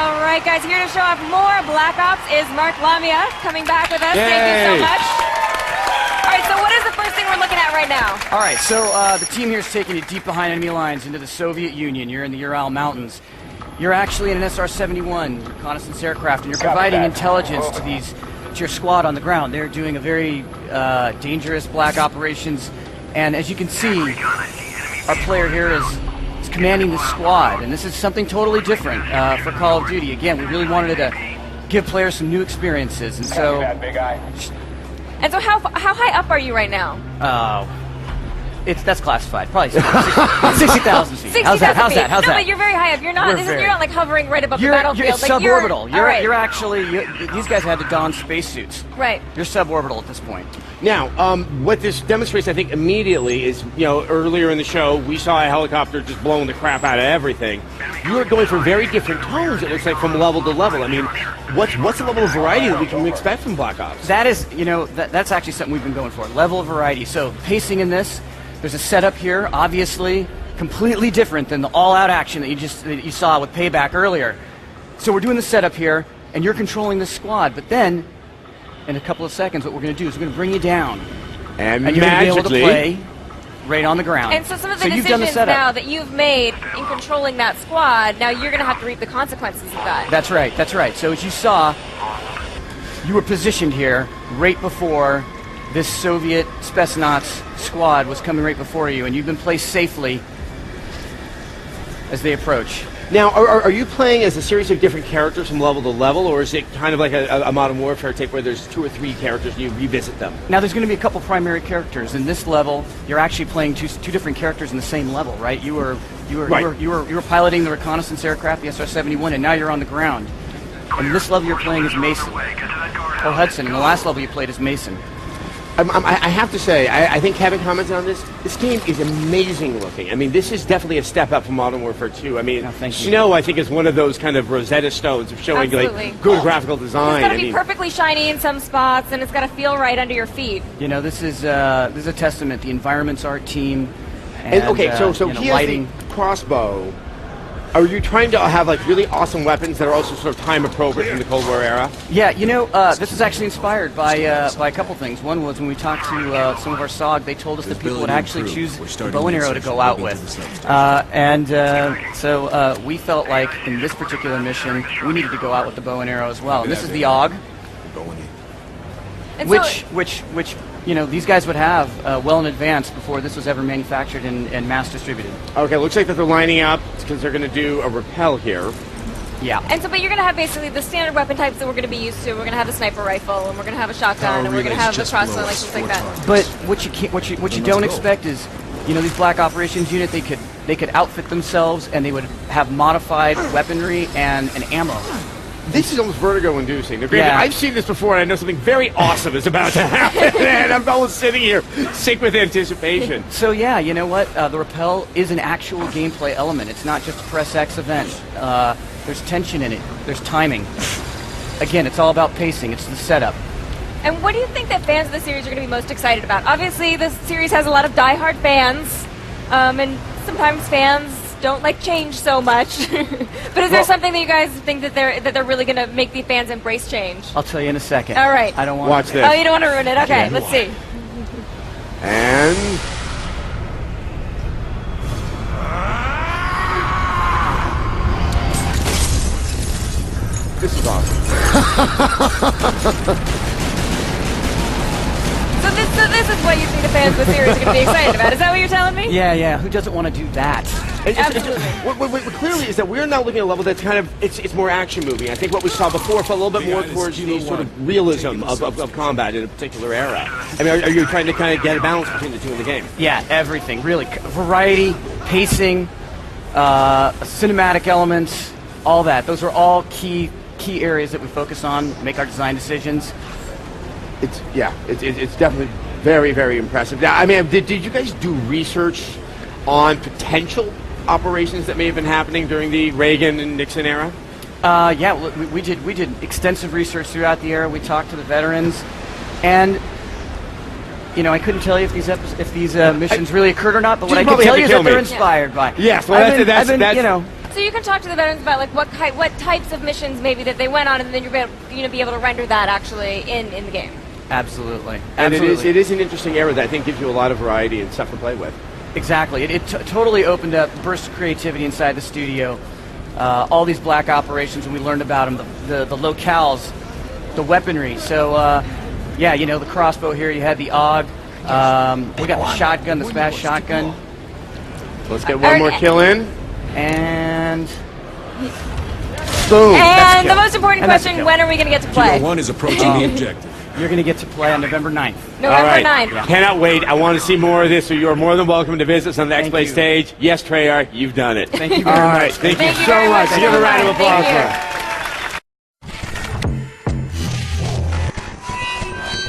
All right, guys, here to show off more Black Ops is Mark Lamia coming back with us. Yay. Thank you so much. All right, so what is the first thing we're looking at right now? All right, so the team here is taking you deep behind enemy lines into the Soviet Union. You're in the Ural Mountains. You're actually in an SR-71 reconnaissance aircraft, and you're providing intelligence to your squad on the ground. They're doing a very dangerous black operations, and as you can see, our player here is commanding the squad, and this is something totally different for Call of Duty. Again, we really wanted to give players some new experiences, and so... And so how high up are you right now? That's classified. Probably 60,000 feet. How's that? No, but you're very high up. You're not like hovering right above the battlefield. It's like suborbital. Right. You're actually. These guys had to don spacesuits. Right. You're suborbital at this point. Now, what this demonstrates, I think, immediately is, earlier in the show, we saw a helicopter just blowing the crap out of everything. You are going for very different tones, it looks like, from level to level. I mean, what's the level of variety that we can expect from Black Ops? That is, that's actually something we've been going for. Level of variety. So, pacing in this, there's a setup here, obviously, completely different than the all-out action that you saw with Payback earlier. So we're doing the setup here, and you're controlling the squad, but then, in a couple of seconds, what we're going to do is we're going to bring you down. And you're going to be able to play right on the ground. And so some of the decisions now that you've made in controlling that squad, now you're going to have to reap the consequences of that. That's right, that's right. So as you saw, you were positioned here right before this Soviet Spetsnaz squad was coming right before you, and you've been placed safely as they approach. Now, are you playing as a series of different characters from level to level, or is it kind of like a Modern Warfare type where there's 2 or 3 characters and you revisit them? Now, there's going to be a couple primary characters. In this level, you're actually playing two different characters in the same level, right? You were piloting the reconnaissance aircraft, the SR-71, and now you're on the ground. And in this level, you're playing as Mason, or Hudson. In the last level, you played as Mason. I have to say, I think Kevin commented on this. This game is amazing looking. I mean, this is definitely a step up from Modern Warfare 2. I mean, Snow, I think, is one of those kind of Rosetta Stones of showing like good graphical design. It's got to be perfectly shiny in some spots, and it's got to feel right under your feet. This is a testament. The environment's our team. And, okay, so he has the crossbow. Are you trying to have like really awesome weapons that are also sort of time appropriate from the Cold War era? Yeah, this is actually inspired by a couple things. One was when we talked to some of our SOG, they told us that people would actually choose the bow and arrow to go out with. So we felt like in this particular mission, we needed to go out with the bow and arrow as well. And this is the AUG, which these guys would have well in advance before this was ever manufactured and mass distributed. Okay, looks like that they're lining up because they're going to do a rappel here. Yeah. And so, but you're going to have basically the standard weapon types that we're going to be used to. We're going to have a sniper rifle, and we're going to have a shotgun, and we're going to have a crossbow, like things like that. But what you don't expect is, these Black Operations unit, they could outfit themselves, and they would have modified weaponry and ammo. This is almost vertigo-inducing. Yeah. I've seen this before, and I know something very awesome is about to happen, and I'm almost sitting here sick with anticipation. So yeah, you know what? The rappel is an actual gameplay element. It's not just a press X event. There's tension in it. There's timing. Again, it's all about pacing. It's the setup. And what do you think that fans of the series are going to be most excited about? Obviously, this series has a lot of die-hard fans, and sometimes fans don't like change so much. But is there something that you guys think that they're really going to make the fans embrace change? I'll tell you in a second. All right. I don't want watch this. Oh, you don't want to ruin it. Okay, let's see. And this is awesome. So this is what you think the fans of the series are going to be excited about. Is that what you're telling me? Yeah. Who doesn't want to do that? Absolutely. What clearly is that we're now looking at a level that's kind of, it's more action movie. I think what we saw before felt a little bit more towards the sort of realism of combat in a particular era. I mean, are you trying to kind of get a balance between the two in the game? Yeah, everything. Really. Variety, pacing, cinematic elements, all that. Those are all key areas that we focus on, make our design decisions. It's definitely very, very impressive. Now, I mean, did you guys do research on potential operations that may have been happening during the Reagan and Nixon era? Yeah, we did extensive research throughout the era. We talked to the veterans, and I couldn't tell you if these missions really occurred or not. But what I can tell you is that they're inspired by. Yes, well, So you can talk to the veterans about like what types of missions maybe that they went on, and then you're going to be able to render that actually in the game. Absolutely. And Absolutely. it is an interesting era that I think gives you a lot of variety and stuff to play with. Exactly. It totally opened up bursts of creativity inside the studio. All these black operations, and we learned about them, the locales, the weaponry. So, yeah, you know, the crossbow here, you had the AUG. We got the shotgun, the smash shotgun. Let's get one more kill in. And boom. And the most important And that's a question, kill. when are we going to get to play? Kilo 1 is approaching the objective. you're going to get to play on November 9th. November All right. 9th. Cannot wait. I want to see more of this, so you are more than welcome to visit us on the Thank X-Play you. stage. Yes, Treyarch, you've done it. Thank you very All much. right. Thank you Thank you so very much. much. Give a round of Thank applause you. for her.